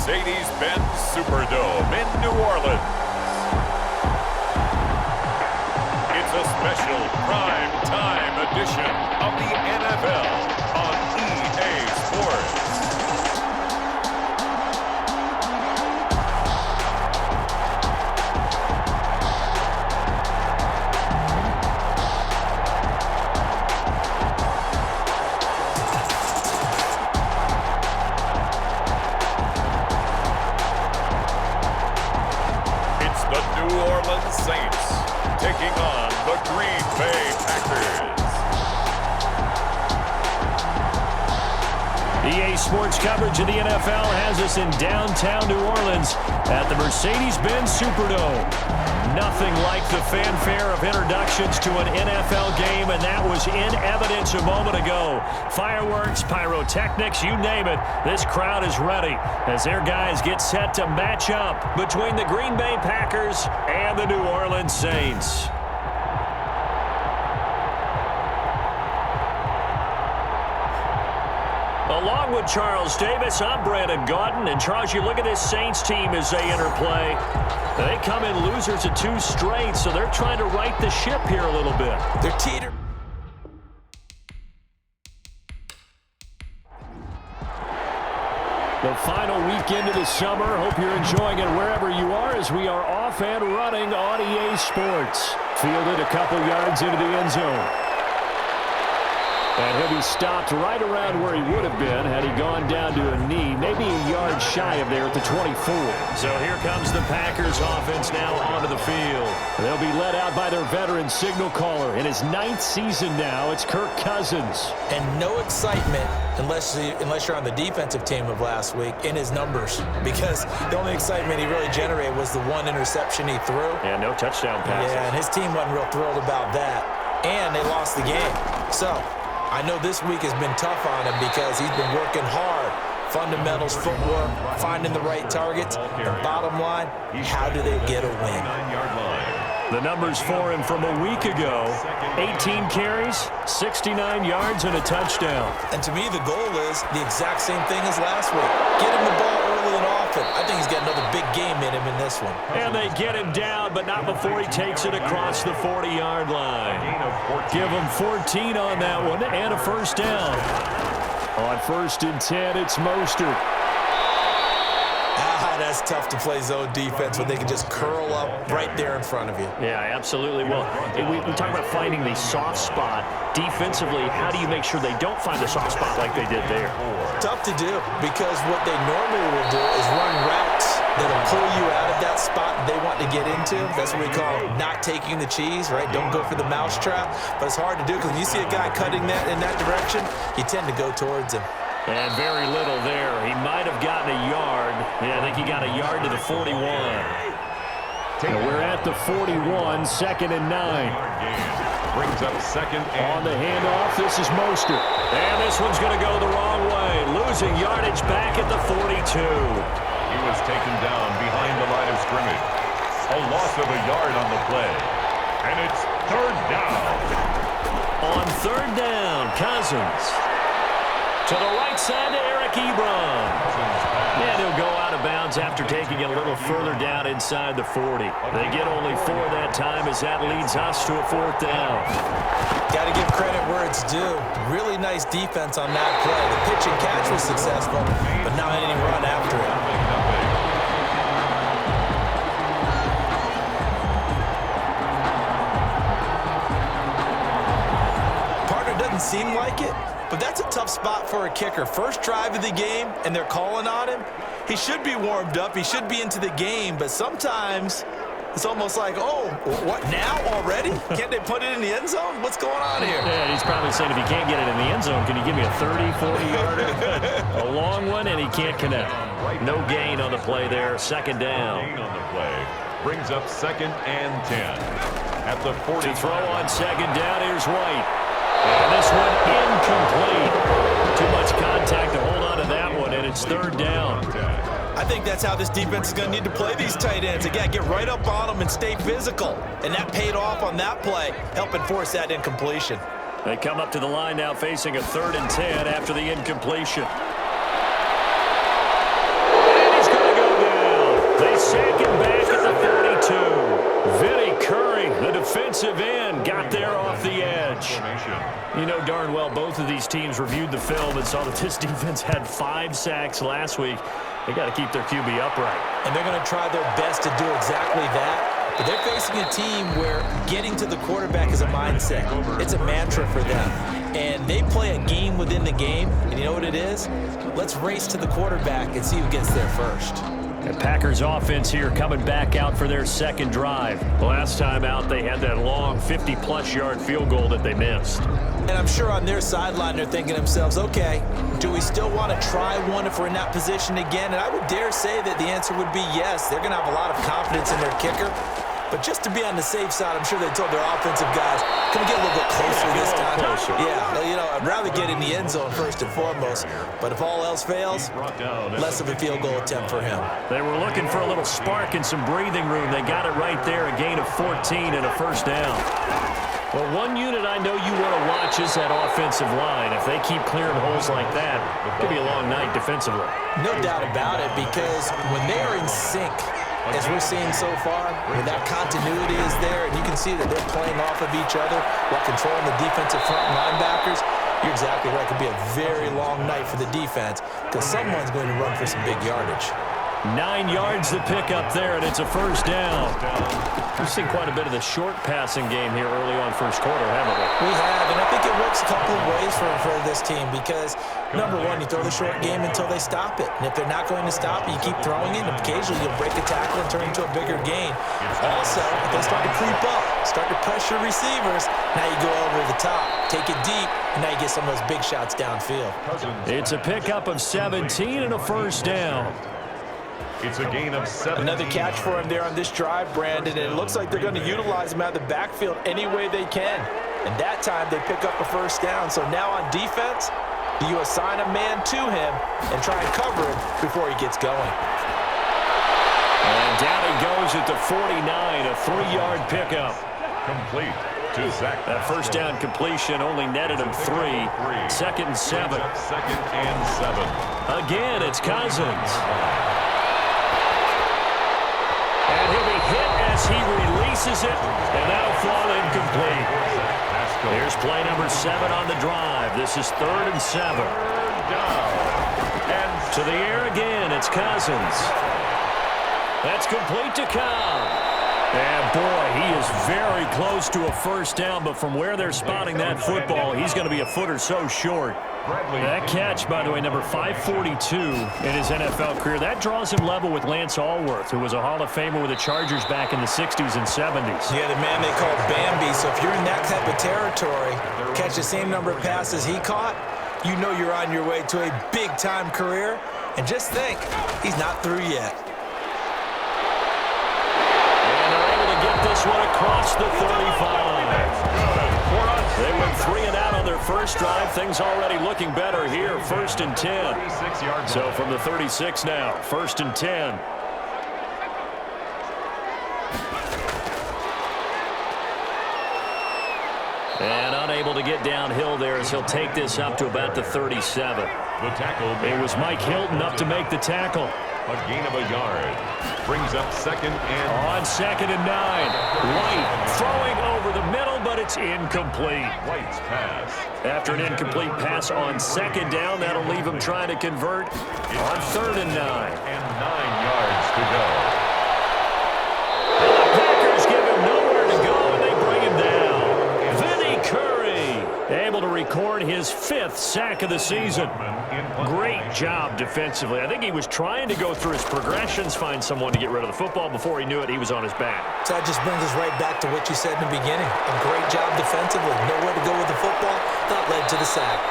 Mercedes-Benz Superdome in New Orleans. It's a special prime time edition of the NFL on EA Sports. New Orleans Saints taking on the Green Bay Packers. EA Sports coverage of the NFL has us in downtown New Orleans at the Mercedes-Benz Superdome. Nothing like the fanfare of introductions to an NFL game, and that was in evidence a moment ago. Fireworks, pyrotechnics, you name it. This crowd is ready as their guys get set to match up between the Green Bay Packers and the New Orleans Saints. Along with Charles Davis, I'm Brandon Gaudin. And Charles, you look at this Saints team as they enter play. They come in losers of 2 straight, so they're trying to right the ship here a little bit. They're teeter. The final weekend of the summer. Hope you're enjoying it wherever you are as we are off and running on EA Sports. Fielded a couple yards into the end zone. And he'll be stopped right around where he would have been had he gone down to a knee, maybe a yard shy of there at the 24. So here comes the Packers offense now onto the field. They'll be led out by their veteran signal caller. In his 9th season now, it's Kirk Cousins. And no excitement unless you're on the defensive team of last week in his numbers, because the only excitement he really generated was the 1 interception he threw. Yeah, no touchdown passes. Yeah, and his team wasn't real thrilled about that. And they lost the game. So I know this week has been tough on him because he's been working hard. Fundamentals, footwork, finding the right targets. The bottom line, how do they get a win? The numbers for him from a week ago: 18 carries, 69 yards, and a touchdown. And to me, the goal is the exact same thing as last week. Get him the ball early and often. I think he's got another big game in him in this one. And they get him down, but not before he takes it across the 40-yard line. Give him 14 on that one and a first down. On 1st and 10, it's Mostert. That's tough to play zone defense when they can just curl up right there in front of you. Yeah, absolutely. Well, we talk about finding the soft spot. Defensively, how do you make sure they don't find the soft spot like they did there? Tough to do, because what they normally will do is run routes that'll pull you out of that spot they want to get into. That's what we call not taking the cheese, right? Don't go for the mousetrap. But it's hard to do because when you see a guy cutting that in that direction, you tend to go towards him. And very little there. He might have gotten a yard. Yeah, I think he got a yard to the 41. And we're at the 41, 2nd and 9. Brings up 2nd and on the handoff, this is Mostert. And this one's going to go the wrong way. Losing yardage back at the 42. He was taken down behind the line of scrimmage. A loss of a yard on the play. And it's 3rd down. On 3rd down, Cousins. To the right side to Eric Ebron. And he'll go out of bounds after taking it a little further down inside the 40. They get only 4 that time as that leads us to a 4th down. Got to give credit where it's due. Really nice defense on that play. The pitch and catch was successful, but not any run after it. Partner doesn't seem like it, but that's a tough spot for a kicker. First drive of the game, and they're calling on him. He should be warmed up. He should be into the game, but sometimes it's almost like, oh, what, now already? Can't they put it in the end zone? What's going on here? Yeah, he's probably saying if he can't get it in the end zone, can you give me a 30, 40-yarder? A long one, and he can't connect. No gain on the play there. 2nd down. Gain on the play. Brings up 2nd and 10. At the 40. To throw on 2nd down, here's White. And this one incomplete. Too much contact to hold on to that one, and it's 3rd down. I think that's how this defense is going to need to play these tight ends. Again, get right up on them and stay physical. And that paid off on that play, helping force that incompletion. They come up to the line now facing a 3rd and 10 after the incompletion. And he's going They sack him back at the 42. Vinny Curry, the defensive end, got there off the edge. You know darn well both of these teams reviewed the film and saw that this defense had 5 sacks last week. They got to keep their QB upright. And they're going to try their best to do exactly that. But they're facing a team where getting to the quarterback is a mindset. It's a mantra for them. And they play a game within the game. And you know what it is? Let's race to the quarterback and see who gets there first. The Packers offense here coming back out for their second drive. The last time out, they had that long 50-plus yard field goal that they missed. And I'm sure on their sideline, they're thinking to themselves, okay, do we still want to try one if we're in that position again? And I would dare say that the answer would be yes. They're going to have a lot of confidence in their kicker. But just to be on the safe side, I'm sure they told their offensive guys, can we get a little bit closer this time? Yeah, you know, I'd rather get in the end zone first and foremost. But if all else fails, less of a field goal attempt for him. They were looking for a little spark and some breathing room. They got it right there, a gain of 14 and a first down. Well, one unit I know you want to watch is that offensive line. If they keep clearing holes like that, it could be a long night defensively. No doubt about it, because when they are in sync, as we're seeing so far, where that continuity is there, and you can see that they're playing off of each other while controlling the defensive front linebackers, you're exactly right. It could be a very long night for the defense because someone's going to run for some big yardage. 9 yards to pick up there, and it's a first down. We've seen quite a bit of the short passing game here early on first quarter, haven't we? We have, and I think it works a couple of ways for this team because, number one, you throw the short game until they stop it. And if they're not going to stop it, you keep throwing it, and occasionally you'll break a tackle and turn it into a bigger gain. Also, if they start to creep up, start to pressure receivers, now you go over the top, take it deep, and now you get some of those big shots downfield. It's a pickup of 17 and a first down. It's a gain of 7. Another catch for him there on this drive, Brandon, and it looks like they're going to utilize him out of the backfield any way they can. And that time they pick up a first down. So now on defense, do you assign a man to him and try and cover him before he gets going? And down he goes at the 49, a 3-yard pickup. Complete to Zach. That first down completion only netted him 3. Second and 7. Second and 7. Again, it's Cousins. And he'll be hit as he releases it, and that'll fall incomplete. Here's play number 7 on the drive. This is 3rd and 7. And to the air again, it's Cousins. That's complete to Cobb. And boy, he is very close to a first down, but from where they're spotting that football, he's going to be a foot or so short. That catch, by the way, number 542 in his NFL career, that draws him level with Lance Allworth, who was a Hall of Famer with the Chargers back in the 60s and 70s. Yeah, the man they call Bambi. So if you're in that type of territory, catch the same number of passes he caught, you know you're on your way to a big-time career. And just think, he's not through yet. And they're able to get this one across the 35. They went 3 and out on their first drive. Things already looking better here. 1st and 10. So from the 36 now, 1st and 10. And unable to get downhill there as he'll take this up to about the 37. The tackle. It was Mike Hilton up to make the tackle. A gain of a yard. Brings up 2nd and... On 2nd and 9. White throwing over the middle, but it's incomplete. White's pass. After an incomplete pass on 2nd down, that'll leave him trying to convert on 3rd and 9. And 9 yards to go. And the Packers give him nowhere to go, and they bring him down. Vinny Curry able to record his 5th sack of the season. Great job defensively. I think he was trying to go through his progressions, find someone to get rid of the football. Before he knew it, he was on his back. So that just brings us right back to what you said in the beginning. A great job defensively. Nowhere to go with the football. That led to the sack.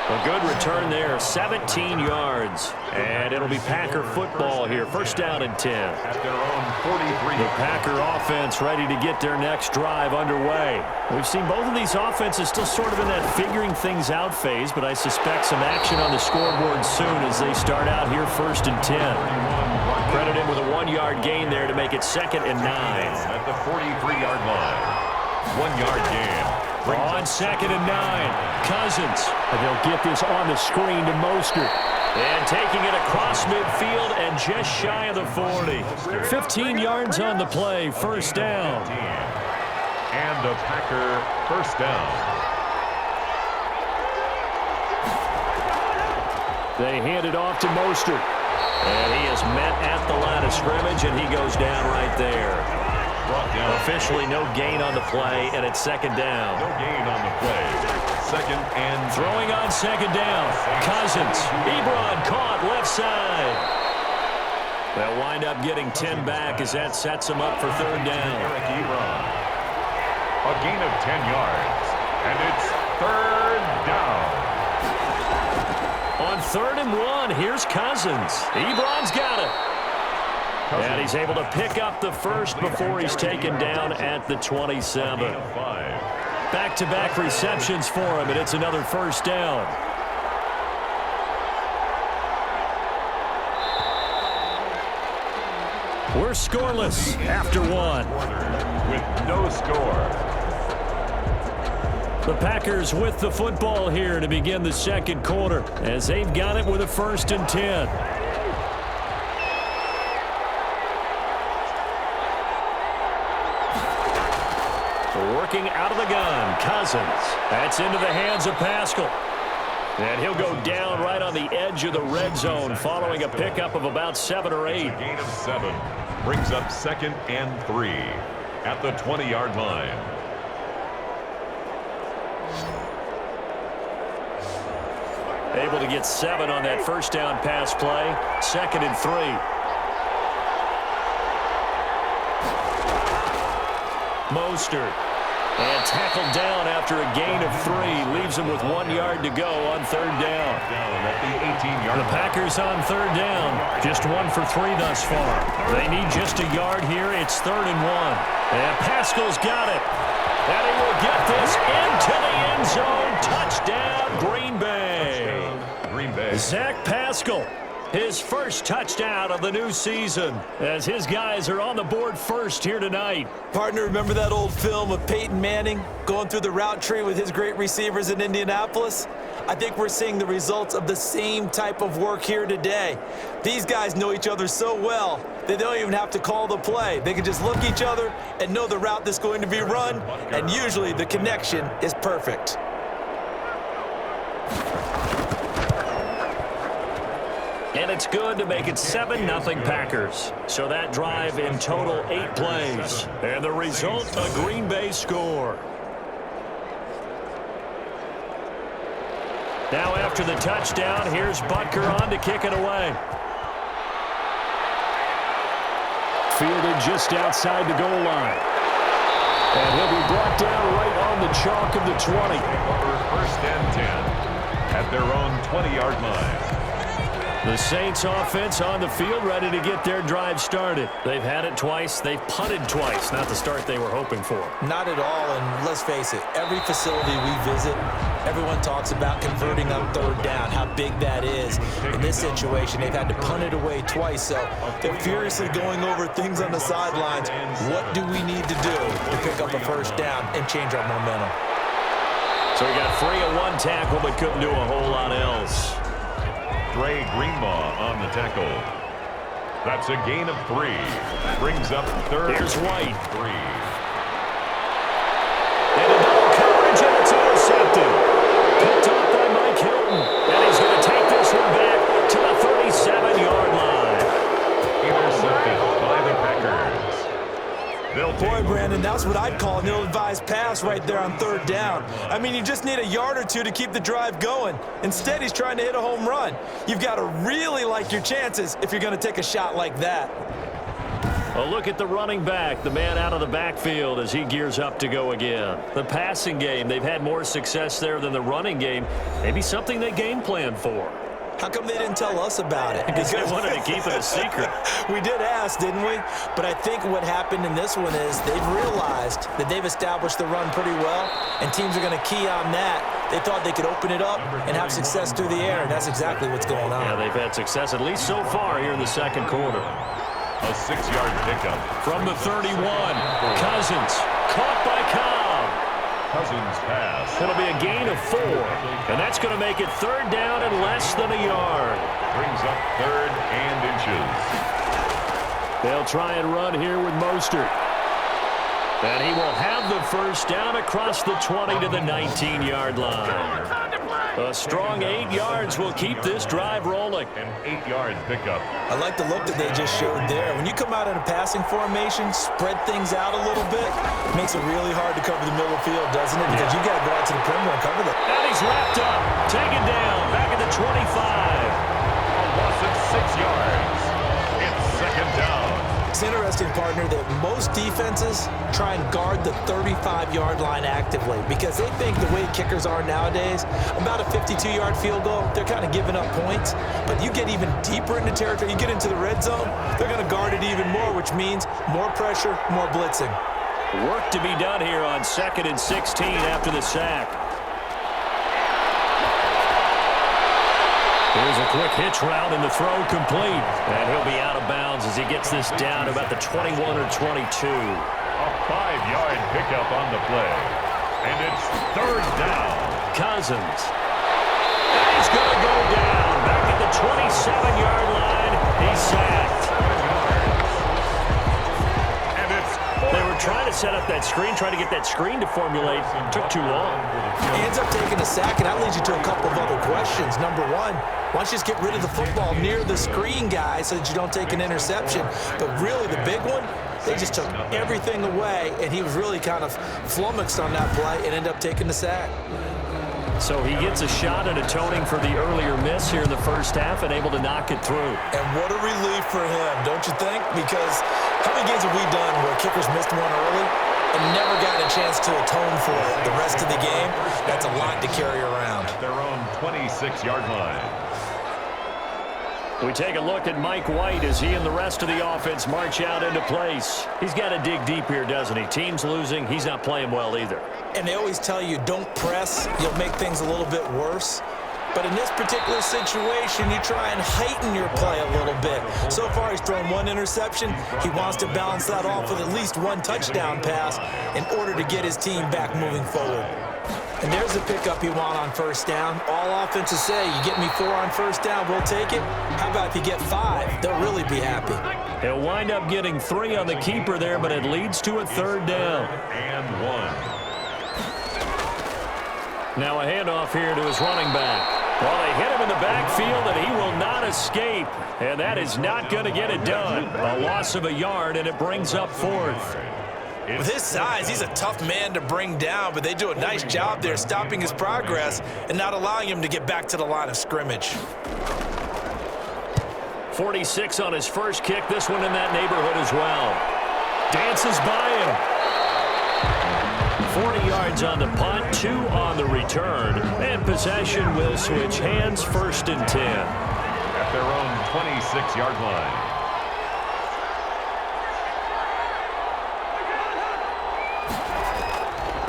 A good return there, 17 yards. And it'll be Packer football here. 1st down and 10. At their own 43. The Packer offense ready to get their next drive underway. We've seen both of these offenses still sort of in that figuring things out phase, but I suspect some action on the scoreboard soon as they start out here 1st and 10. Credit him with a 1-yard gain there to make it 2nd and 9. At the 43-yard line. 1-yard gain. On 2nd and 9, Cousins. And they'll get this on the screen to Mostert. And taking it across midfield and just shy of the 40. 15 yards on the play, first down. And a Packer first down. They hand it off to Mostert. And he is met at the line of scrimmage, and he goes down right there. Officially no gain on the play, and it's second down. No gain on the play. Second and throwing on second down. Cousins. Ebron caught left side. They'll wind up getting 10 back as that sets them up for third down. Eric Ebron. A gain of 10 yards. And it's third down. On 3rd and 1, here's Cousins. Ebron's got it. And he's able to pick up the first before he's taken down at the 27. Back-to-back receptions for him, and it's another first down. We're scoreless after one. With no score. The Packers with the football here to begin the second quarter as they've got it with a 1st and 10. Working out of the gun, Cousins. That's into the hands of Pascal. And he'll go down right on the edge of the red zone following a pickup of about 7 or 8. Gain of 7 brings up 2nd and 3 at the 20-yard line. Able to get 7 on that first down pass play. 2nd and 3. Mostert. And tackled down after a gain of 3. Leaves him with 1 yard to go on third down. Down at the 18-yard line. The Packers on third down. Just 1 for 3 thus far. They need just a yard here. It's 3rd and 1. And Pascal's got it. And he will get this into the end zone. Touchdown, Green Bay. Green Bay. Zach Pascal. His first touchdown of the new season as his guys are on the board first here tonight. Partner, remember that old film of Peyton Manning going through the route tree with his great receivers in Indianapolis? I think we're seeing the results of the same type of work here today. These guys know each other so well they don't even have to call the play. They can just look at each other and know the route that's going to be run, and usually the connection is perfect. And it's good to make it 7-0 Packers. So that drive in total 8 plays. And the result, a Green Bay score. Now after the touchdown, here's Butker on to kick it away. Fielded just outside the goal line. And he'll be brought down right on the chalk of the 20. First and 10 at their own 20-yard line. The Saints offense on the field ready to get their drive started. They've had it twice. They've punted twice. Not the start they were hoping for. Not at all, and let's face it, every facility we visit, everyone talks about converting on third down, how big that is. In this situation, they've had to punt it away twice, so they're furiously going over things on the sidelines. What do we need to do to pick up a first down and change our momentum? So we got 3 on 1 tackle, but couldn't do a whole lot else. Dre Greenlaw on the tackle. That's a gain of 3. Brings up 3rd. Here's White. 3. And a double coverage, and it's intercepted. Picked off by Mike Hilton. And he's going to take this one back to the 37-yard line. Intercepted by the Packers. Boy, Brandon, that's what I'd call an ill-advised pass right there on third down. I mean, you just need a yard or two to keep the drive going. Instead, he's trying to hit a home run. You've got to really like your chances if you're going to take a shot like that. A look at the running back, the man out of the backfield as he gears up to go again. The passing game, they've had more success there than the running game. Maybe something they game plan for. How come they didn't tell us about it? Because they wanted to keep it a secret. We did ask, didn't we? But I think what happened in this one is they've realized that they've established the run pretty well, and teams are going to key on that. They thought they could open it up and have success through the air, and that's exactly what's going on. Yeah, they've had success, at least so far, here in the second quarter. A 6-yard pickup. From the 31, Cousins, caught by Cobb. Cousins pass. It'll be a gain of 4, and that's going to make it 3rd down and less than a yard. Brings up 3rd and inches. They'll try and run here with Mostert. And he will have the 1st down across the 20 to the 19-yard line. A strong 8 yards will keep this drive rolling. An 8-yard pickup. I like the look that they just showed there. When you come out in a passing formation, spread things out a little bit, it makes it really hard to cover the middle of the field, doesn't it? Because you got to go out to the perimeter and cover that. And he's wrapped up, taken down, back at the 25. A loss of 6 yards. It's 2nd down. It's interesting, partner, that most defenses try and guard the 35-yard line actively because they think the way kickers are nowadays, about a 52-yard field goal, they're kind of giving up points. But you get even deeper into territory, you get into the red zone, they're going to guard it even more, which means more pressure, more blitzing. Work to be done here on 2nd and 16 after the sack. Here's a quick hitch route and the throw complete. And he'll be out of bounds as he gets this down to about the 21 or 22. A 5-yard pickup on the play. And it's 3rd down. Cousins. And he's going to go down. Back at the 27-yard line. He's sacked. And it's They were trying to set up that screen, trying to get that screen to formulate. Took too long. He ends up taking a sack, and that leads you to a couple of other questions. Number one, why don't you just get rid of the football near the screen guy so that you don't take an interception? But really, the big one, they just took everything away, and he was really kind of flummoxed on that play and ended up taking the sack. So he gets a shot at atoning for the earlier miss here in the 1st half and able to knock it through. And what a relief for him, don't you think? Because how many games have we done where kickers missed one early and never gotten a chance to atone for it the rest of the game? That's a lot to carry around. at their own 26-yard line. We take a look at Mike White as he and the rest of the offense march out into place. He's got to dig deep here, doesn't he? Team's losing. He's not playing well either. And they always tell you, don't press. You'll make things a little bit worse. But in this particular situation, you try and heighten your play a little bit. So far, he's thrown one interception. He wants to balance that off with at least one touchdown pass in order to get his team back moving forward. And there's the pickup you want on first down. All offenses say, you get me 4 on first down, we'll take it. How about if you get 5? They'll really be happy. He'll wind up getting 3 on the keeper there, but it leads to a 3rd down. And 1. Now a handoff here to his running back. Well, they hit him in the backfield, and he will not escape. And that is not going to get it done. A loss of a yard, and it brings up 4th. With his size, he's a tough man to bring down, but they do a nice job there stopping his progress and not allowing him to get back to the line of scrimmage. 46 on his first kick, this one in that neighborhood as well. Dances by him. 40 yards on the punt, 2 on the return, and possession will switch hands, 1st and 10. At their own 26-yard line.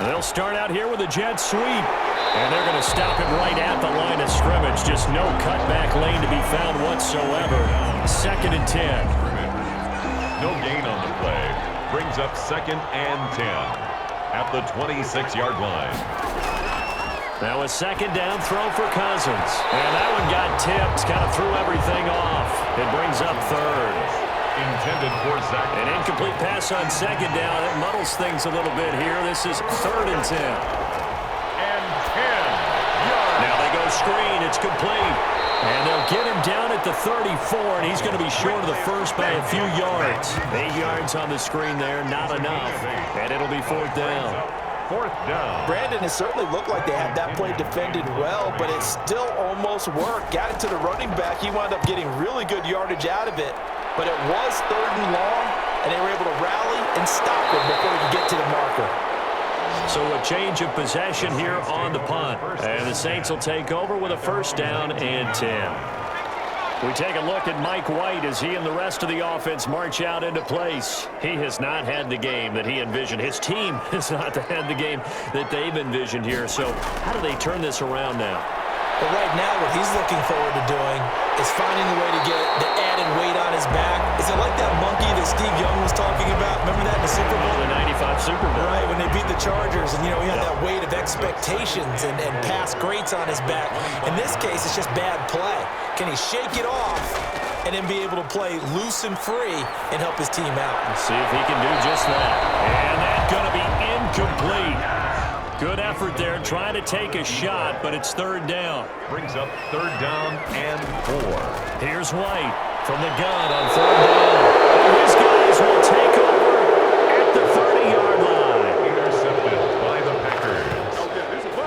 They'll start out here with a jet sweep. And they're going to stop it right at the line of scrimmage. Just no cutback lane to be found whatsoever. 2nd and 10. No gain on the play. Brings up 2nd and 10 at the 26-yard line. Now a 2nd down throw for Cousins. And that one got tipped. Kind of threw everything off. It brings up 3rd. Intended for Zach. An incomplete pass on 2nd down. It muddles things a little bit here. This is 3rd and 10. And 10 yards. Now they go screen. It's complete. And they'll get him down at the 34, and he's going to be short of the first by a few yards. 8 yards on the screen there, not enough. And it'll be 4th down. 4th down. Brandon, it certainly looked like they had that play defended well, but it still almost worked. Got it to the running back. He wound up getting really good yardage out of it. But it was 3rd and long, and they were able to rally and stop him before he could get to the marker. So a change of possession here on the punt. And the Saints will take over with a 1st down and 10. We take a look at Mike White as he and the rest of the offense march out into place. He has not had the game that he envisioned. His team has not had the game that they've envisioned here. So how do they turn this around now? But right now, what he's looking forward to doing is finding a way to get the added weight on his back. Is it like that monkey that Steve Young was talking about? Remember that in the Super Bowl? The 95 Super Bowl. Right, when they beat the Chargers, and, he had that weight of expectations and past greats on his back. In this case, it's just bad play. Can he shake it off and then be able to play loose and free and help his team out? Let's see if he can do just that. And that's going to be incomplete. Good effort there, trying to take a shot, but it's third down. Brings up third down and 4. Here's White from the gun on third down. And his guys will take over at the 30-yard line. Intercepted by the Packers.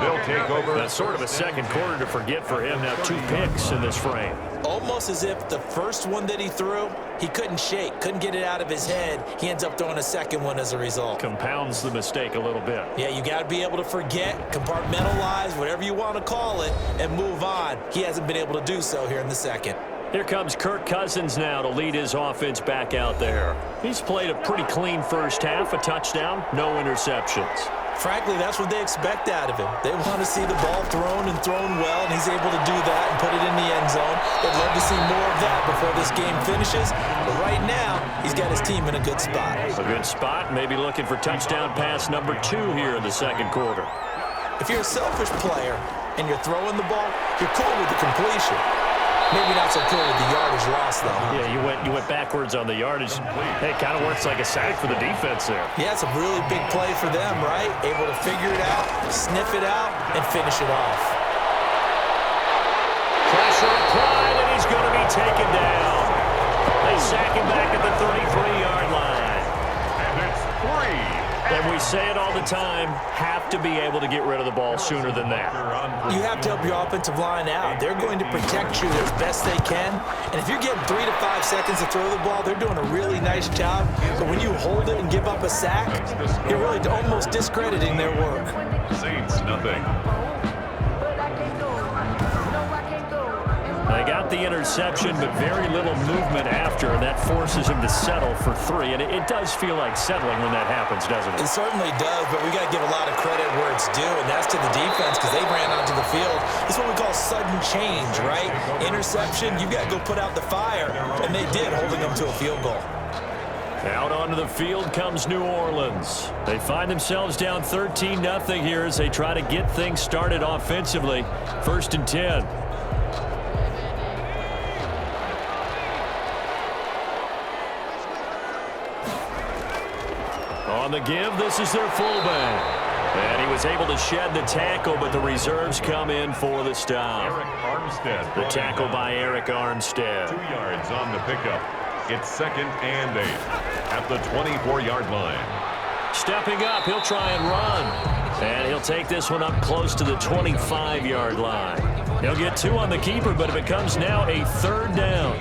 They'll take over. That's sort of a second quarter to forget for him. Now 2 picks in this frame. Almost as if the first one that he threw, he couldn't shake, couldn't get it out of his head. He ends up throwing a second one as a result. Compounds the mistake a little bit. Yeah, you got to be able to forget, compartmentalize, whatever you want to call it, and move on. He hasn't been able to do so here in the second. Here comes Kirk Cousins now to lead his offense back out there. He's played a pretty clean first half, a touchdown, no interceptions. Frankly, that's what they expect out of him. They want to see the ball thrown and thrown well, and he's able to do that and put it in the end zone. They'd love to see more of that before this game finishes. But right now, he's got his team in a good spot. A good spot, maybe looking for touchdown pass number 2 here in the second quarter. If you're a selfish player and you're throwing the ball, you're cool with the completion. Maybe not so cool with the yardage loss, though. Yeah, you went backwards on the yardage. Hey, it kind of works like a sack for the defense there. Yeah, it's a really big play for them, right? Able to figure it out, sniff it out, and finish it off. Pressure applied, and he's going to be taken down. They sack him back at the 33-yard line. And it's 3. And we say it all the time, have to be able to get rid of the ball sooner than that. You have to help your offensive line out. They're going to protect you as best they can. And if you're getting 3 to 5 seconds to throw the ball, they're doing a really nice job. But when you hold it and give up a sack, you're really almost discrediting their work. Saints, nothing. They got the interception, but very little movement after, and that forces him to settle for 3. And it does feel like settling when that happens, doesn't it? It certainly does, but we got to give a lot of credit where it's due, and that's to the defense because they ran onto the field. It's what we call sudden change, right? Interception, you got to go put out the fire, and they did, holding them to a field goal. Out onto the field comes New Orleans. They find themselves down 13-0 here as they try to get things started offensively. 1st and 10. On the give, this is their fullback. And he was able to shed the tackle, but the reserves come in for the stop. Eric Armstead. The tackle by Eric Armstead. 2 yards on the pickup. It's 2nd and 8 at the 24-yard line. Stepping up, he'll try and run. And he'll take this one up close to the 25-yard line. He'll get 2 on the keeper, but it becomes now a 3rd down.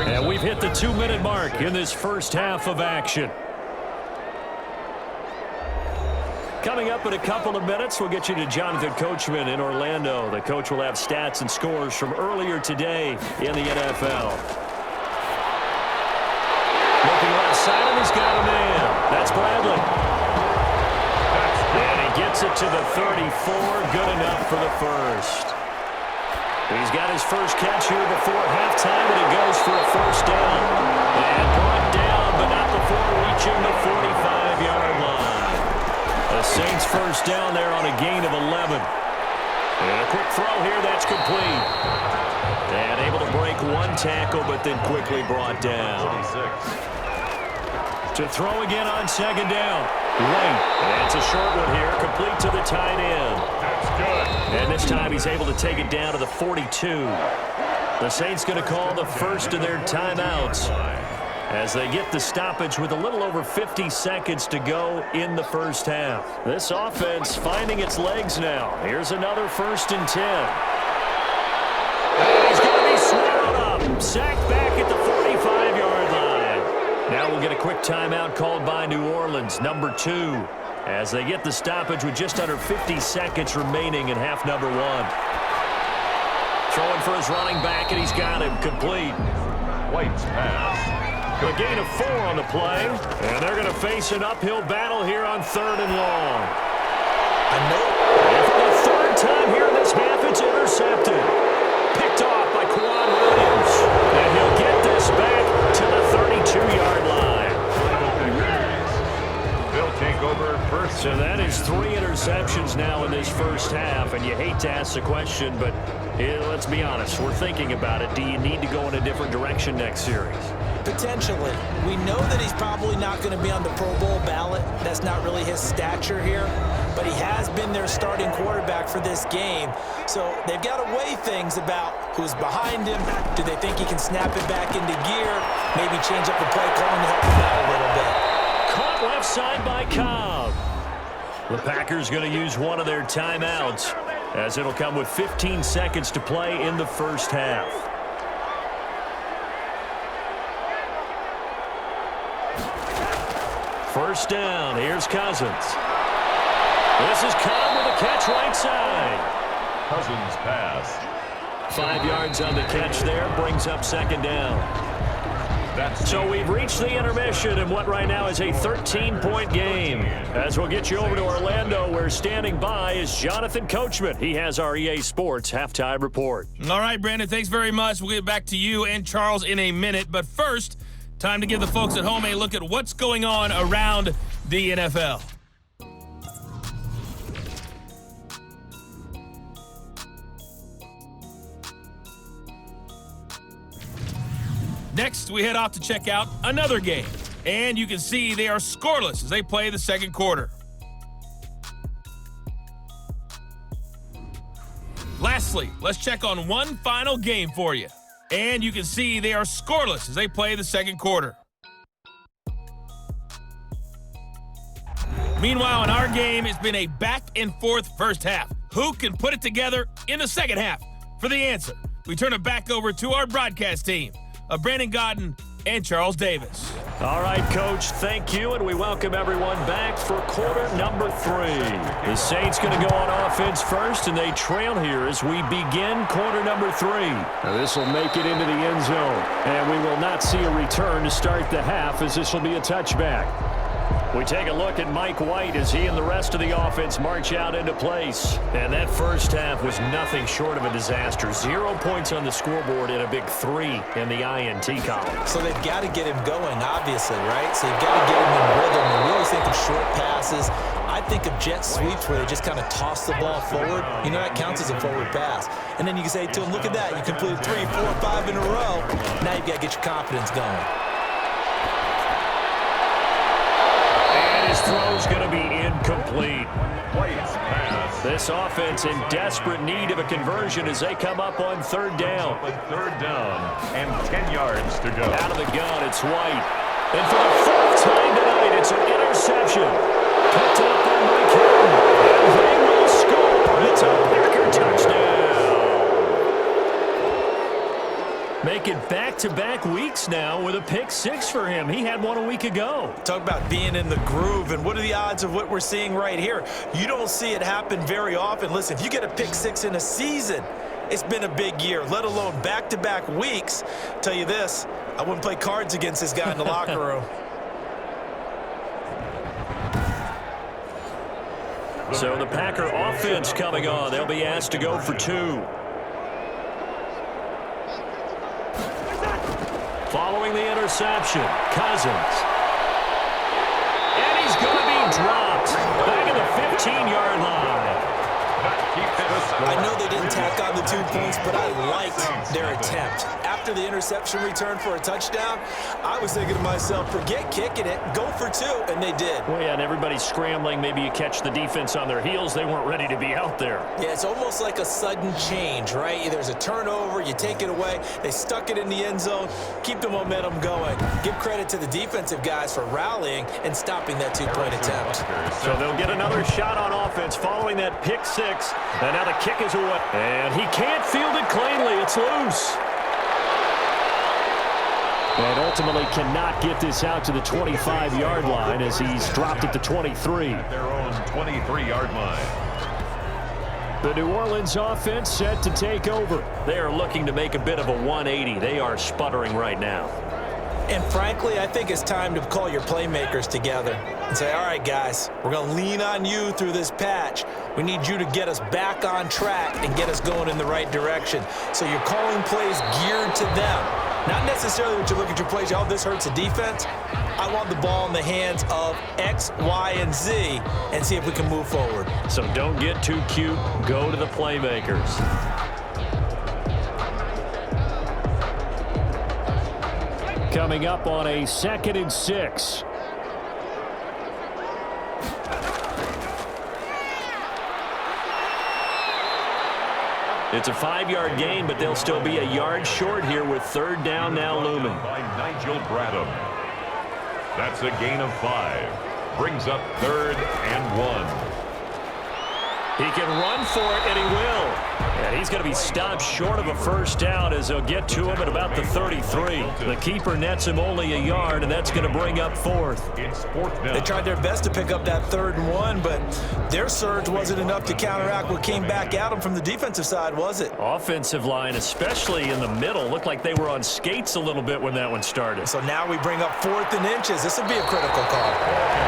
And we've hit the 2-minute mark in this first half of action. Coming up in a couple of minutes, we'll get you to Jonathan Coachman in Orlando. The coach will have stats and scores from earlier today in the NFL. Looking left side, and he's got a man. That's Bradley. And he gets it to the 34. Good enough for the first. He's got his first catch here before halftime, and he goes for a first down. And brought down, but not before reaching the 45-yard line. The Saints first down there on a gain of 11. And a quick throw here, that's complete. And able to break 1 tackle, but then quickly brought down. 26. To throw again on 2nd down. Late. And it's a short one here, complete to the tight end. That's good. And this time he's able to take it down to the 42. The Saints going to call the first of their timeouts as they get the stoppage with a little over 50 seconds to go in the first half. This offense finding its legs now. Here's another 1st and 10. And he's going to be swallowed up. Sacked back at the 45-yard line. Now we'll get a quick timeout called by New Orleans, number 2, as they get the stoppage with just under 50 seconds remaining in half number 1. Throwing for his running back, and he's got him complete. White's pass. A gain of 4 on the play, and they're going to face an uphill battle here on 3rd and long. I know. And for the 3rd time here in this half, it's intercepted. So that is 3 interceptions now in this first half, and you hate to ask the question, but let's be honest, we're thinking about it. Do you need to go in a different direction next series? Potentially. We know that he's probably not going to be on the Pro Bowl ballot. That's not really his stature here, but he has been their starting quarterback for this game. So they've got to weigh things about who's behind him. Do they think he can snap it back into gear? Maybe change up the play calling to help him out a little bit. Caught left side by Cobb. The Packers going to use one of their timeouts, as it'll come with 15 seconds to play in the first half. First down, here's Cousins. This is Cobb with a catch right side. Cousins pass. 5 yards on the catch there, brings up second down. So we've reached the intermission in what right now is a 13-point game. As we'll get you over to Orlando, where standing by is Jonathan Coachman. He has our EA Sports halftime report. All right, Brandon, thanks very much. We'll get back to you and Charles in a minute. But first, time to give the folks at home a look at what's going on around the NFL. Next, we head off to check out another game. And you can see they are scoreless as they play the second quarter. Lastly, let's check on one final game for you. And you can see they are scoreless as they play the second quarter. Meanwhile, in our game, it's been a back-and-forth first half. Who can put it together in the second half? For the answer, we turn it back over to our broadcast team of Brandon Godden and Charles Davis. All right, Coach, thank you, and we welcome everyone back for quarter number 3. The Saints going to go on offense first, and they trail here as we begin quarter number 3. Now, this will make it into the end zone, and we will not see a return to start the half, as this will be a touchback. We take a look at Mike White as he and the rest of the offense march out into place. And that first half was nothing short of a disaster. 0 points on the scoreboard and a big 3 in the INT column. So they've got to get him going, obviously, right? So you've got to get him in rhythm. And we always think of short passes. I think of jet sweeps where they just kind of toss the ball forward. You know, that counts as a forward pass. And then you can say to him, look at that. You completed 3, 4, 5 in a row. Now you've got to get your confidence going. His throw's going to be incomplete. White's pass. This offense in desperate need of a conversion as they come up on third down. Third down and 10 yards to go. Out of the gun, it's White. And for the 4th time tonight, it's an interception. Picked up by Mike Hill. And they will score. It's a Packer touchdown. Making back-to-back weeks now with a pick 6 for him. He had one a week ago. Talk about being in the groove, and what are the odds of what we're seeing right here? You don't see it happen very often. Listen, if you get a pick 6 in a season, it's been a big year, let alone back-to-back weeks. Tell you this, I wouldn't play cards against this guy in the locker room. So the Packer offense coming on. They'll be asked to go for 2. Following the interception, Cousins. And he's going to be dropped back at the 15-yard line. I know they didn't tack on the 2 points, but I liked their attempt. After the interception return for a touchdown, I was thinking to myself, forget kicking it, go for 2, and they did. Well, yeah, and everybody's scrambling. Maybe you catch the defense on their heels. They weren't ready to be out there. Yeah, it's almost like a sudden change, right? There's a turnover, you take it away, they stuck it in the end zone, keep the momentum going. Give credit to the defensive guys for rallying and stopping that 2-point attempt. So they'll get another shot on offense following that pick 6. And now the kick is away. And he can't field it cleanly. It's loose. And ultimately cannot get this out to the 25-yard line as he's dropped at the 23. Their own 23-yard line. The New Orleans offense set to take over. They are looking to make a bit of a 180. They are sputtering right now. And frankly, I think it's time to call your playmakers together and say, all right, guys, we're going to lean on you through this patch. We need you to get us back on track and get us going in the right direction. So you're calling plays geared to them. Not necessarily what you look at your plays, oh, this hurts the defense. I want the ball in the hands of X, Y, and Z and see if we can move forward. So don't get too cute. Go to the playmakers. Coming up on a 2nd and 6. It's a 5-yard gain, but they'll still be a yard short here with 3rd down now looming. By Nigel Bradham. That's a gain of 5. Brings up 3rd and 1. He can run for it, and he will. And he's going to be stopped short of a 1st down as they'll get to him at about the 33. The keeper nets him only a yard, and that's going to bring up 4th. It's 4th down. They tried their best to pick up that 3rd and 1, but their surge wasn't enough to counteract what came back at them from the defensive side, was it? Offensive line, especially in the middle, looked like they were on skates a little bit when that one started. So now we bring up 4th and inches. This will be a critical call.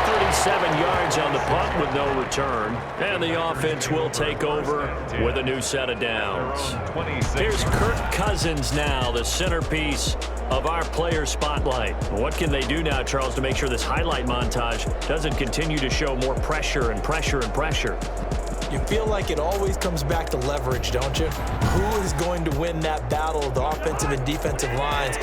37 yards on the punt with no return. And the offense will take over with a new set of downs. Here's Kirk Cousins now, the centerpiece of our player spotlight. What can they do now, Charles, to make sure this highlight montage doesn't continue to show more pressure and pressure and pressure? You feel like it always comes back to leverage, don't you? Who is going to win that battle of the offensive and defensive lines?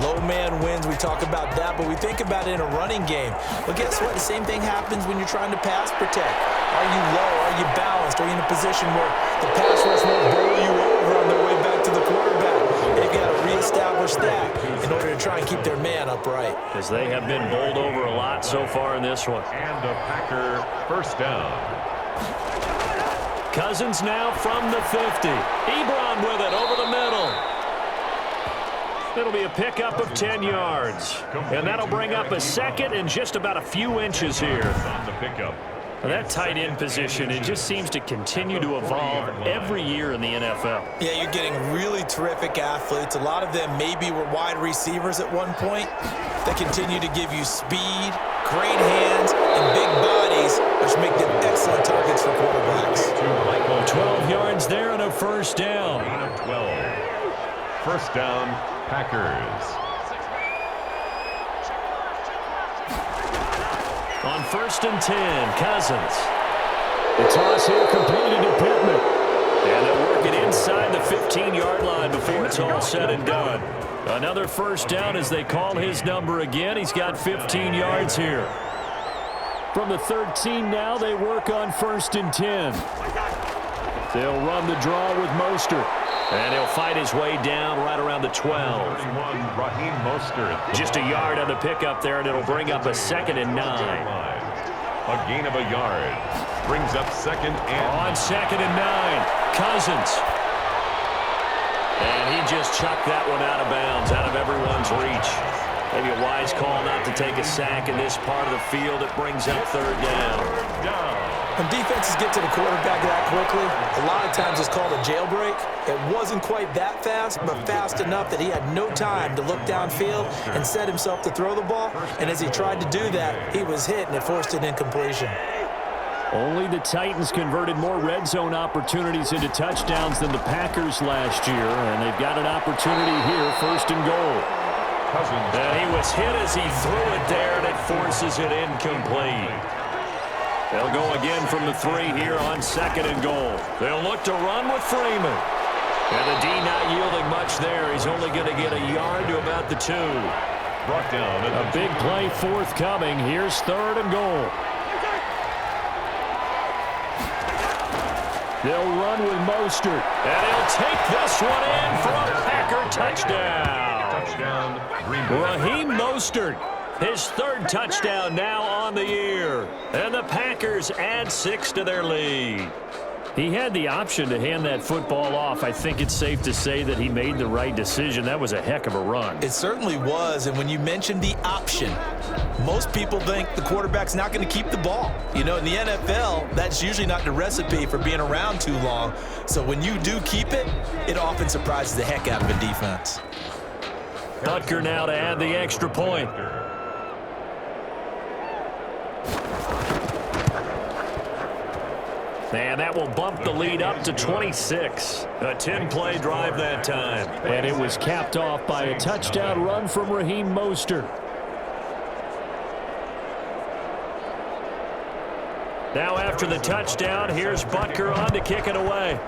Low man wins. We talk about that, but we think about it in a running game. Well, guess what? The same thing happens when you're trying to pass protect. Are you low? Are you balanced? Are you in a position where the pass rush won't bowl you over on their way back to the quarterback? They've got to reestablish that in order to try and keep their man upright. Because they have been bowled over a lot so far in this one. And a Packer 1st down. Cousins now from the 50. Ebron with it over the middle. It'll be a pickup of 10 yards. And that'll bring up a 2nd and just about a few inches here. On the pickup. That tight end position, it just seems to continue to evolve every year in the NFL. Yeah, you're getting really terrific athletes. A lot of them maybe were wide receivers at one point. They continue to give you speed, great hands, and big bodies, which make them excellent targets for quarterbacks. 12 yards there and a 1st down. Gain of 12. 1st down, Packers. On 1st and 10, Cousins. The toss here completed to Pittman. And they'll work it inside the 15-yard line before it's all said and done. Another 1st down as they call his number again. He's got 15 yards here. From the 13 now, they work on 1st and 10. They'll run the draw with Mostert. And he'll fight his way down right around the 12. Raheem Mostert. Just a yard on the pickup there, and it'll bring up a 2nd and 9. A gain of a yard. Brings up 2nd and On 2nd and 9, Cousins. And he just chucked that one out of bounds, out of everyone's reach. Maybe a wise call not to take a sack in this part of the field. It brings up 3rd down. When defenses get to the quarterback that quickly, a lot of times it's called a jailbreak. It wasn't quite that fast, but fast enough that he had no time to look downfield and set himself to throw the ball. And as he tried to do that, he was hit, and it forced an incompletion. Only the Titans converted more red zone opportunities into touchdowns than the Packers last year, and they've got an opportunity here, 1st and goal. Cousins. And he was hit as he threw it there, and it forces it incomplete. They'll go again from the 3 here on 2nd and goal. They'll look to run with Freeman. And the D not yielding much there. He's only going to get a yard to about the 2. Brought down. A big play forthcoming. Here's 3rd and goal. They'll run with Mostert. And he'll take this one in for a Packer touchdown. Touchdown, Green Bay. Raheem Mostert, his 3rd touchdown now on the year. And the Packers add 6 to their lead. He had the option to hand that football off. I think it's safe to say that he made the right decision. That was a heck of a run. It certainly was, and when you mentioned the option, most people think the quarterback's not going to keep the ball. You know, in the NFL, that's usually not the recipe for being around too long. So when you do keep it, it often surprises the heck out of a defense. Butker now to add the extra point. And that will bump the lead up to 26. A 10-play drive that time. And it was capped off by a touchdown run from Raheem Mostert. Now after the touchdown, here's Butker on to kick it away.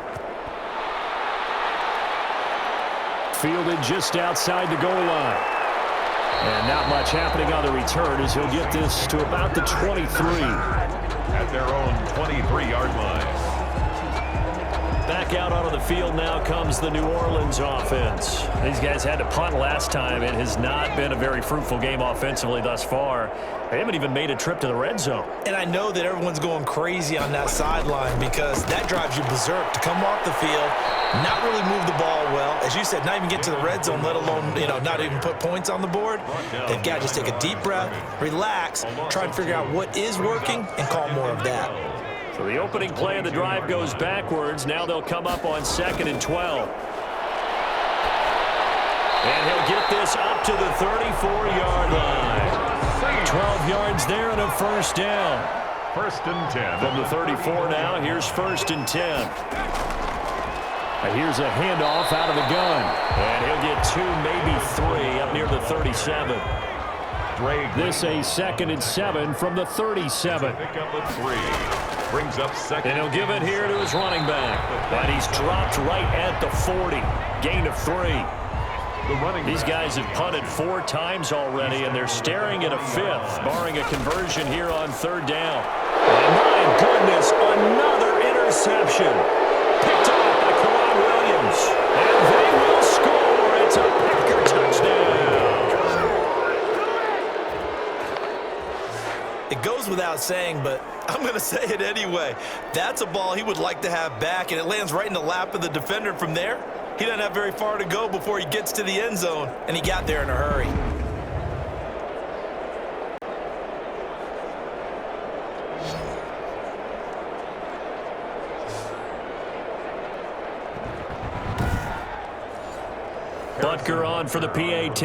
Fielded just outside the goal line. And not much happening on the return as he'll get this to about the 23. At their own 23-yard line. Back out onto the field now comes the New Orleans offense. These guys had to punt last time. It has not been a very fruitful game offensively thus far. They haven't even made a trip to the red zone. And I know that everyone's going crazy on that sideline because that drives you berserk to come off the field, not really move the ball well. As you said, not even get to the red zone, let alone, not even put points on the board. They've got to just take a deep breath, relax, try and figure out what is working, and call more of that. So the opening play of the drive goes backwards. Now they'll come up on 2nd and 12. And he'll get this up to the 34-yard line. 12 yards there and a first down. 1st and 10. From the 34 now, here's 1st and 10. And here's a handoff out of the gun. And he'll get 2, maybe 3 up near the 37. This a 2nd and 7 from the 37. Pick up at 3. Brings up 2nd. And he'll give it here to his running back. And he's dropped right at the 40. Gain of 3. These guys have punted 4 times already, and they're staring at a 5th, barring a conversion here on 3rd down. And my goodness, another interception. Picked off by Kawhi Williams. And they will score. It's a Packer touchdown. It goes without saying, but I'm going to say it anyway. That's a ball he would like to have back, and it lands right in the lap of the defender from there. He doesn't have very far to go before he gets to the end zone, and he got there in a hurry. Butker on for the PAT.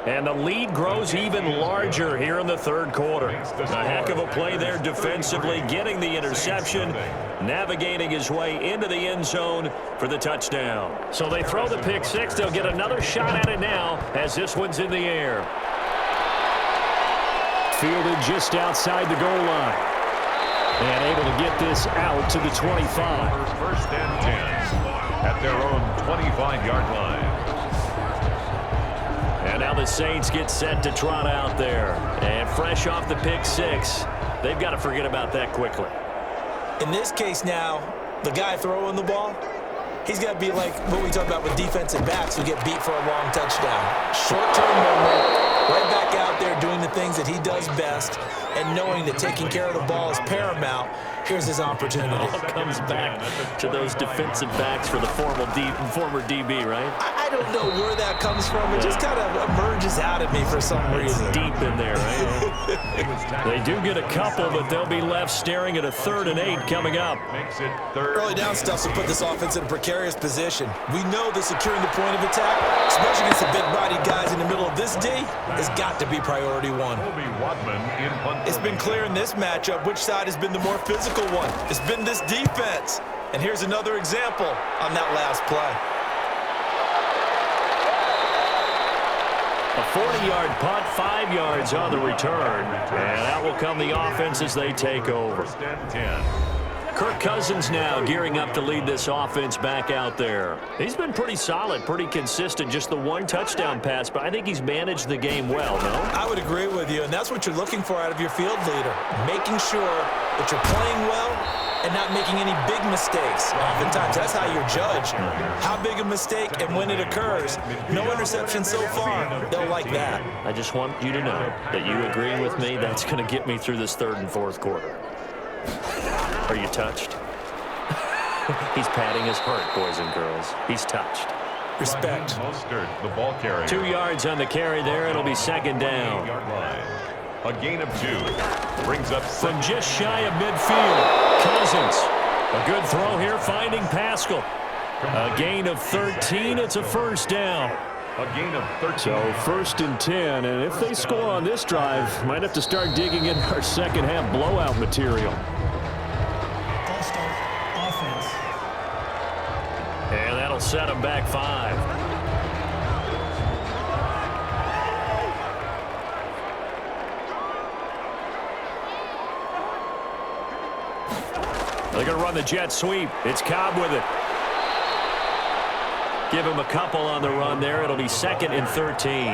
And the lead grows even larger here in the 3rd quarter. A heck of a play there defensively, getting the interception, navigating his way into the end zone for the touchdown. So they throw the pick 6. They'll get another shot at it now as this one's in the air. Fielded just outside the goal line. And able to get this out to the 25. 1st and 10 at their own 25-yard line. And now the Saints get set to trot out there. And fresh off the pick 6, they've got to forget about that quickly. In this case now, the guy throwing the ball, he's got to be like what we talk about with defensive backs who get beat for a long touchdown. Short-term memory, right back out there doing the things that he does best, and knowing that taking care of the ball is paramount. Here's his opportunity. It all comes back to those defensive backs for the former DB, right? I don't know where that comes from. It just kind of emerges out of me for some reason. It's deep in there, right? They do get a couple, but they'll be left staring at a 3rd and 8 coming up. Makes it 3rd. Early down stuff to put this offense in a precarious position. We know that securing the point of attack, especially against the big-bodied guys in the middle of this D, has got to be priority 1. It's been clear in this matchup which side has been the more physical one. It's been this defense. And here's another example on that last play. A 40-yard punt, 5 yards on the return. And out will come the offense as they take over. 1st and 10. Kirk Cousins now gearing up to lead this offense back out there. He's been pretty solid, pretty consistent, just the 1 touchdown pass, but I think he's managed the game well, no? I would agree with you, and that's what you're looking for out of your field leader, making sure that you're playing well and not making any big mistakes. Oftentimes, that's how you're judged. How big a mistake and when it occurs. No interception so far. They'll like that. I just want you to know that you agreeing with me, that's going to get me through this 3rd and 4th quarter. Are you touched? He's patting his heart, boys and girls. He's touched. Respect. Mostert, the ball carrier. 2 yards on the carry there. It'll be 2nd down. A gain of 2. Brings up from just shy of midfield. Cousins. A good throw here, finding Pascal. A gain of 13. It's a 1st down. A gain of 13. So 1st and 10, and if they score on this drive, might have to start digging into our second half blowout material. Offense. And that'll set them back 5. They're going to run the jet sweep. It's Cobb with it. Give him a couple on the run there. It'll be 2nd and 13.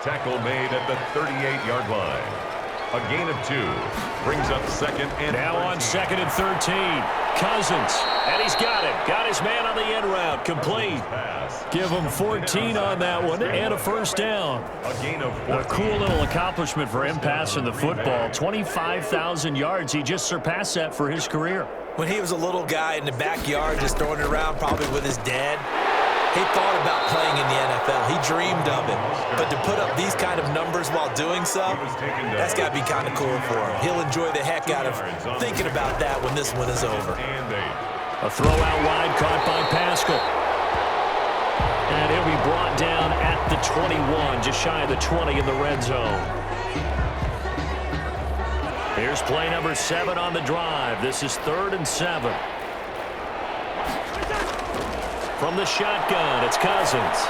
Tackle made at the 38-yard line. A gain of 2. Brings up 2nd and now 13. on 2nd and 13. Cousins. And he's got it. Got his man on the end route. Complete. Give him 14 on that one and a 1st down. A gain of 14. A cool little accomplishment for him passing the football. 25,000 yards. He just surpassed that for his career. When he was a little guy in the backyard just throwing it around probably with his dad, he thought about playing in the NFL. He dreamed of it. But to put up these kind of numbers while doing so, that's got to be kind of cool for him. He'll enjoy the heck out of thinking about that when this one is over. A throw out wide caught by Pascal. And he'll be brought down at the 21, just shy of the 20 in the red zone. Here's play number 7 on the drive. This is 3rd and 7. From the shotgun, it's Cousins.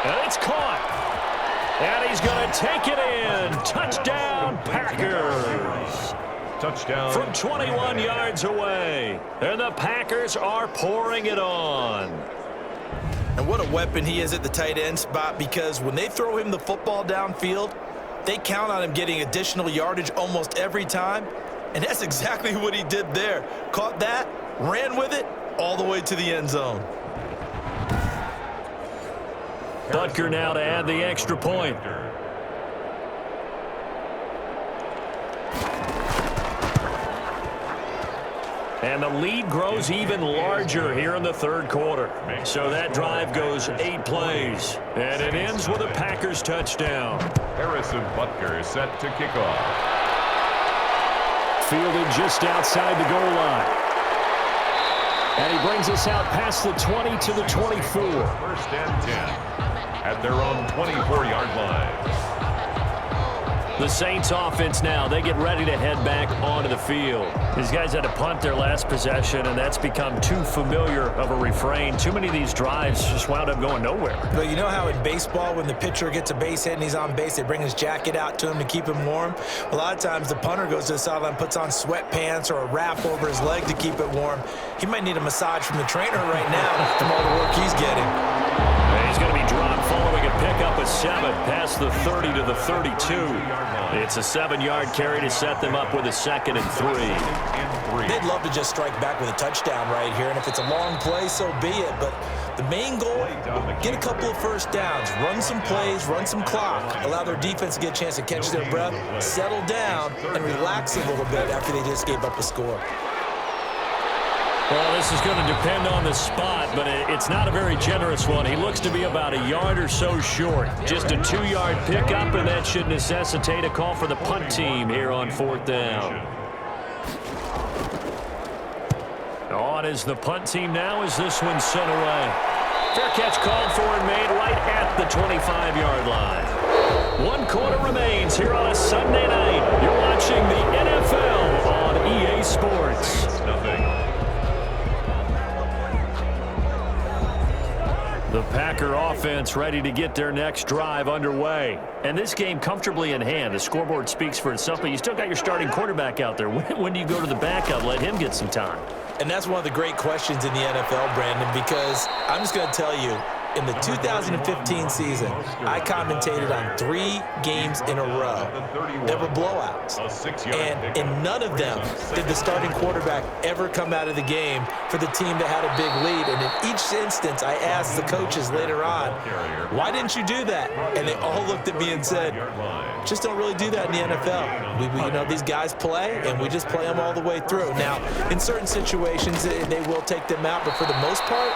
And it's caught. And he's going to take it in. Touchdown, Packers. Touchdown. From 21 yards away. And the Packers are pouring it on. And what a weapon he is at the tight end spot, because when they throw him the football downfield, they count on him getting additional yardage almost every time. And that's exactly what he did there. Caught that, ran with it, all the way to the end zone. Butker now to add the extra point. And the lead grows even larger here in the 3rd quarter. So that drive goes 8 plays. And it ends with a Packers touchdown. Harrison Butker is set to kick off. Fielded just outside the goal line. And he brings us out past the 20 to the 24. 1st and 10 at their own 24-yard line. The Saints offense now, they get ready to head back onto the field. These guys had to punt their last possession, and that's become too familiar of a refrain. Too many of these drives just wound up going nowhere. But you know how in baseball, when the pitcher gets a base hit and he's on base, they bring his jacket out to him to keep him warm? A lot of times the punter goes to the sideline, puts on sweatpants or a wrap over his leg to keep it warm. He might need a massage from the trainer right now from all the work he's getting. He's going to be dropped following a pickup of 7 past the 30 to the 32. It's a 7-yard carry to set them up with a 2nd and 3. They'd love to just strike back with a touchdown right here, and if it's a long play, so be it. But the main goal, get a couple of 1st downs, run some plays, run some clock, allow their defense to get a chance to catch their breath, settle down, and relax a little bit after they just gave up a score. Well, this is going to depend on the spot, but it's not a very generous one. He looks to be about a yard or so short. Just a 2-yard pickup, and that should necessitate a call for the punt team here on 4th down. On is the punt team now as this one's sent away. Fair catch called for and made right at the 25-yard line. 1 quarter remains here on a Sunday night. You're watching the NFL on EA Sports. The Packer offense ready to get their next drive underway. And this game comfortably in hand. The scoreboard speaks for itself, but you still got your starting quarterback out there. When do you go to the backup? Let him get some time. And that's one of the great questions in the NFL, Brandon, because I'm just going to tell you, in the 2015 season, I commentated on 3 games in a row that were blowouts. And in none of them did the starting quarterback ever come out of the game for the team that had a big lead. And in each instance, I asked the coaches later on, why didn't you do that? And they all looked at me and said, just don't really do that in the NFL. You know, these guys play, and we just play them all the way through. Now, in certain situations, they will take them out, but for the most part,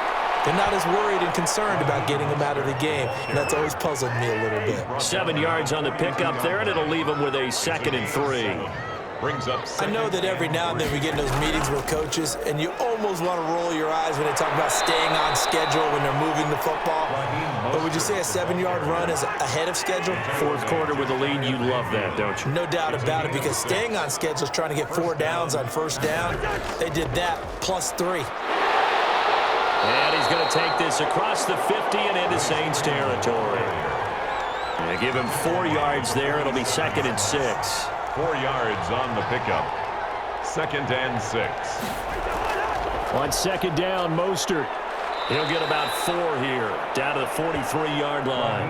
they're not as worried and concerned about getting them out of the game, and that's always puzzled me a little bit. 7 yards on the pickup there, and it'll leave them with a 2nd and 3. I know that every now and then we get in those meetings with coaches, and you almost want to roll your eyes when they talk about staying on schedule when they're moving the football. But would you say a 7-yard run is ahead of schedule? Fourth quarter with a lead, you love that, don't you? No doubt about it, because staying on schedule is trying to get 4 downs on first down. They did that +3. And he's going to take this across the 50 and into Saints territory. And give him 4 yards there. It'll be 2nd and 6. 4 yards on the pickup. 2nd and 6. On 2nd down, Mostert. He'll get about 4 here, down to the 43-yard line.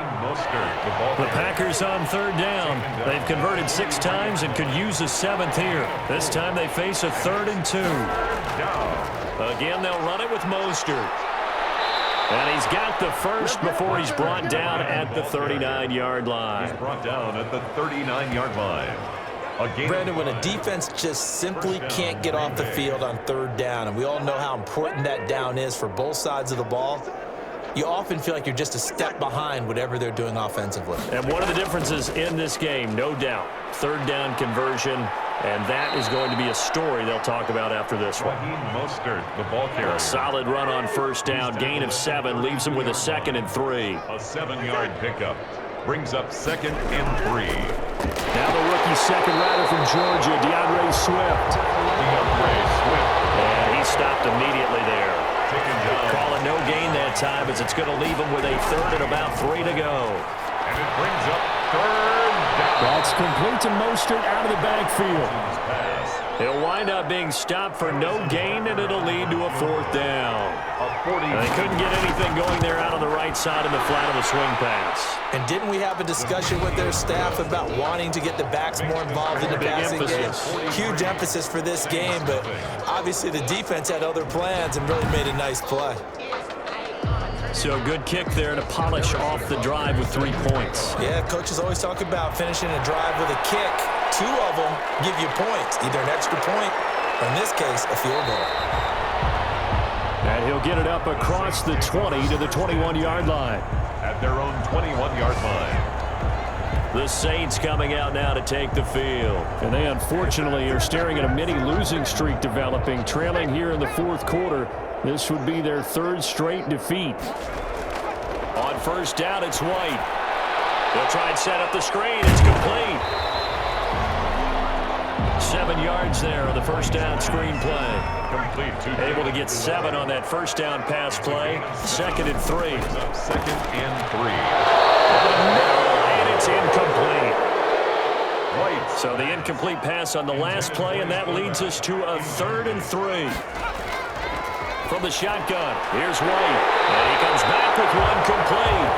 The Packers on 3rd down. They've converted 6 times and could use a 7th here. This time they face a 3rd and 2. Again, they'll run it with Mostert. And he's got the first before he's brought down at the 39-yard line. He's brought down at the 39-yard line. Brandon, when a defense just simply can't get off the field on 3rd down, and we all know how important that down is for both sides of the ball, you often feel like you're just a step behind whatever they're doing offensively. And one of the differences in this game, no doubt, 3rd down conversion, and that is going to be a story they'll talk about after this one. Mostert, the ball carrier. A solid run on 1st down, gain of 7, leaves him with a 2nd and 3. A 7-yard pickup brings up 2nd and 3. Now the rookie second rider from Georgia, DeAndre Swift. And he stopped immediately there. Calling no gain that time as it's going to leave him with a 3rd and about 3 to go. And it brings up 3rd down. That's complete to Mostert out of the backfield. He'll wind up being stopped for no gain, and it'll lead to a 4th down. They couldn't get anything going there out on the right side in the flat of the swing pass. And didn't we have a discussion with their staff about wanting to get the backs more involved in the passing game? Huge emphasis for this game, but obviously the defense had other plans and really made a nice play. So a good kick there to polish off the drive with 3 points. Yeah, coaches always talk about finishing a drive with a kick. 2 of them give you points, either an extra point or, in this case, a field goal. And he'll get it up across the 20 to the 21-yard line. At their own 21-yard line. The Saints coming out now to take the field. And they unfortunately are staring at a mini losing streak developing, trailing here in the 4th quarter. This would be their 3rd straight defeat. On 1st down, it's White. They'll try and set up the screen. It's complete. 7 yards there on the 1st down screen play. Able to get 7 on that 1st down pass play. 2nd and 3. 2nd and 3. And it's incomplete. So the incomplete pass on the last play, and that leads us to a 3rd and 3. From the shotgun, here's White. And he comes back with one complete.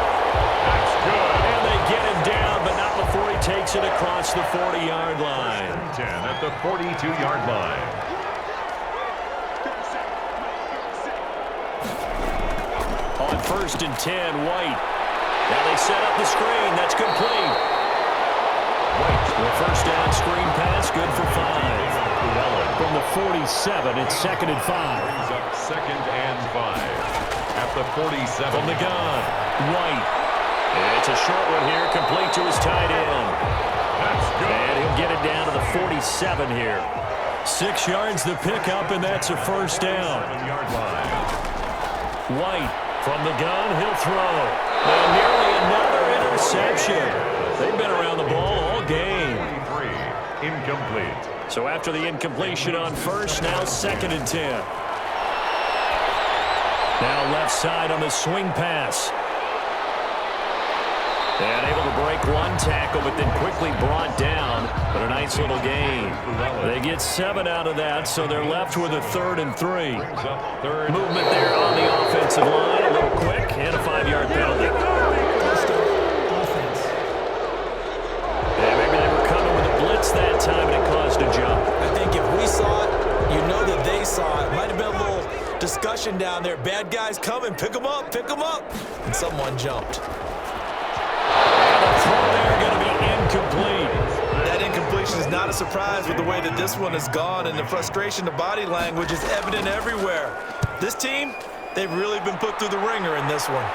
That's good. And they get him down, but not before he takes it across the 40-yard line. 10 at the 42-yard line. On 1st and 10, White. Now they set up the screen. That's complete. White, the 1st down screen pass, good for 5. From the 47, it's 2nd and 5. Brings up 2nd and 5. At the 47. From the gun, White. It's a short one here, complete to his tight end. That's good. And he'll get it down to the 47 here. 6 yards the pickup, and that's a 1st down. 7-yard line. White from the gun, he'll throw. And nearly another interception. They've been around the ball all game. 23, incomplete. So after the incompletion on 1st, now 2nd and 10. Now left side on the swing pass. And able to break one tackle, but then quickly brought down. But a nice little gain. They get 7 out of that, so they're left with a 3rd and 3. Movement there on the offensive line, a little quick, and a 5-yard penalty. Yeah, maybe they were coming with a blitz that time, and it caused a jump. I think if we saw it, you know that they saw it. Might have been a little discussion down there. Bad guys coming, pick them up, pick them up. And someone jumped. They're going to be incomplete. That incompletion is not a surprise with the way that this one has gone, and the frustration, the body language is evident everywhere. This team, they've really been put through the ringer in this one.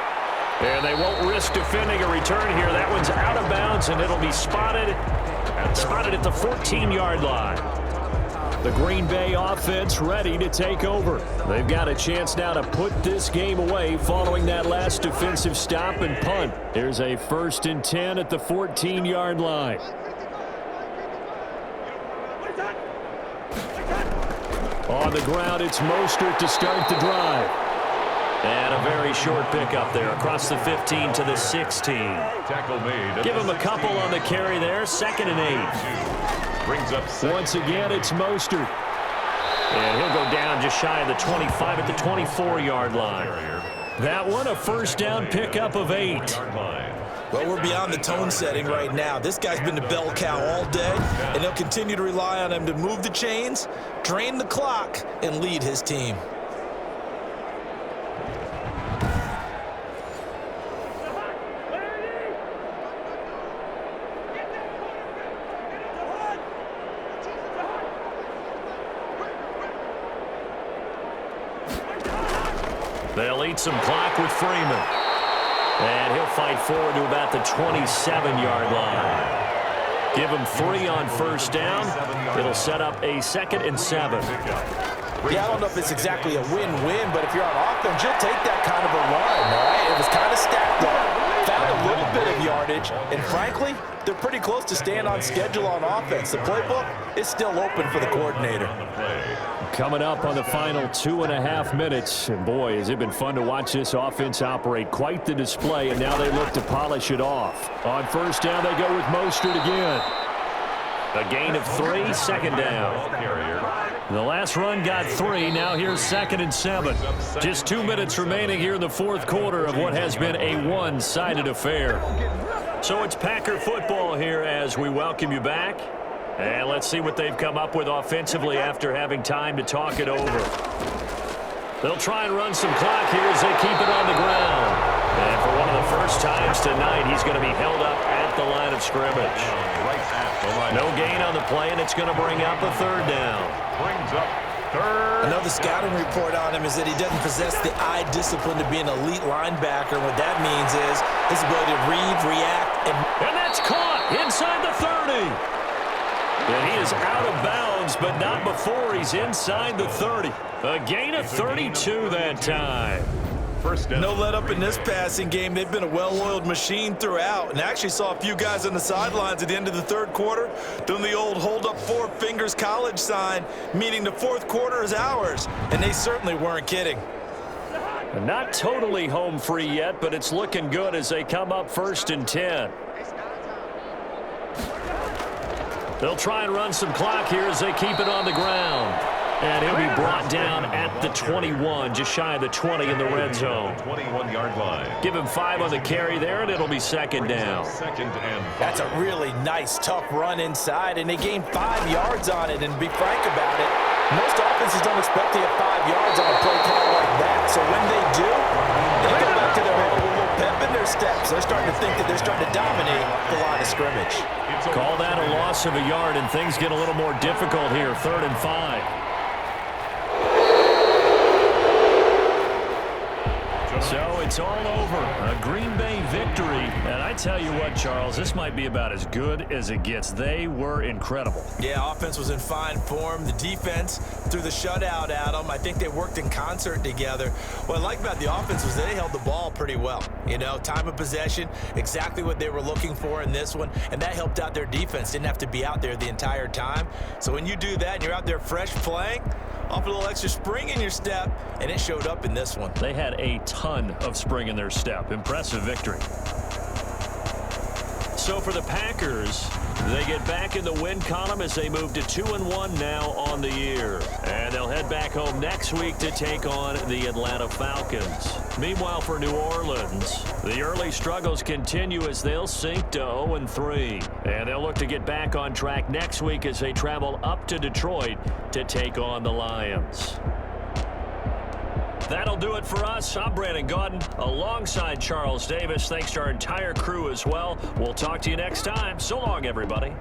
And they won't risk defending a return here. That one's out of bounds, and it'll be spotted at the 14-yard line. The Green Bay offense ready to take over. They've got a chance now to put this game away following that last defensive stop and punt. Here's a 1st and 10 at the 14-yard line. On the ground, it's Mostert to start the drive. And a very short pickup there across the 15 to the 16. Tackle made. Give him a couple on the carry there. 2nd and 8. Brings up once again, it's Mostert. And he'll go down just shy of the 25 at the 24-yard line. That one, a 1st down pickup of 8. Well, we're beyond the tone setting right now. This guy's been the bell cow all day, and they'll continue to rely on him to move the chains, drain the clock, and lead his team. They'll eat some clock with Freeman. And he'll fight forward to about the 27-yard line. Give him 3 on 1st down. It'll set up a 2nd and 7. Yeah, I don't know if it's exactly a win-win, but if you're on offense, you'll take that kind of a run, all right? It was kind of stacked up. Found a little bit of yardage, and frankly, they're pretty close to staying on schedule on offense. The playbook is still open for the coordinator. Coming up on the final 2.5 minutes, and boy, has it been fun to watch this offense operate. Quite the display, and now they look to polish it off. On 1st down, they go with Mostert again. A gain of 3, 2nd down. The last run got 3. Now here's 2nd and 7. Just 2 minutes remaining here in the 4th quarter of what has been a one-sided affair. So it's Packer football here as we welcome you back. And let's see what they've come up with offensively after having time to talk it over. They'll try and run some clock here as they keep it on the ground. And for one of the first times tonight, he's going to be held up at the line of scrimmage. No gain on the play, and it's going to bring up a 3rd down. Brings up 3rd. Another scouting report on him is that he doesn't possess the eye discipline to be an elite linebacker. What that means is his ability to read, react, and that's caught inside the 30. And he is out of bounds, but not before he's inside the 30. A gain of 32 that time. 1st down. No let up in this passing game. They've been a well-oiled machine throughout, and actually saw a few guys on the sidelines at the end of the 3rd quarter doing the old hold up 4 fingers college sign, meaning the 4th quarter is ours, and they certainly weren't kidding. Not totally home free yet, but it's looking good as they come up 1st and 10. They'll try and run some clock here as they keep it on the ground. And he'll be brought down at the 21, just shy of the 20 in the red zone. 21-yard line. Give him 5 on the carry there, and it'll be 2nd down. 2nd and 5. That's a really nice, tough run inside, and they gained 5 yards on it. And to be frank about it, most offenses don't expect to get 5 yards on a play call like that. So when they do, they go back to their huddle with a little pep in their steps. They're starting to think that they're starting to dominate the line of scrimmage. Call that a loss of a yard, and things get a little more difficult here. 3rd and 5. So it's all over. A Green Bay victory. And I tell you what, Charles, this might be about as good as it gets. They were incredible. Yeah, offense was in fine form. The defense threw the shutout at them. I think they worked in concert together. What I like about the offense was they held the ball pretty well. You know, time of possession, exactly what they were looking for in this one. And that helped out their defense. Didn't have to be out there the entire time. So when you do that and you're out there fresh playing, off a little extra spring in your step, and it showed up in this one. They had a ton of spring in their step. Impressive victory. So for the Packers, they get back in the win column as they move to 2-1 now on the year. And they'll head back home next week to take on the Atlanta Falcons. Meanwhile, for New Orleans, the early struggles continue as they'll sink to 0-3. And they'll look to get back on track next week as they travel up to Detroit to take on the Lions. That'll do it for us. I'm Brandon Gaudin alongside Charles Davis. Thanks to our entire crew as well. We'll talk to you next time. So long, everybody.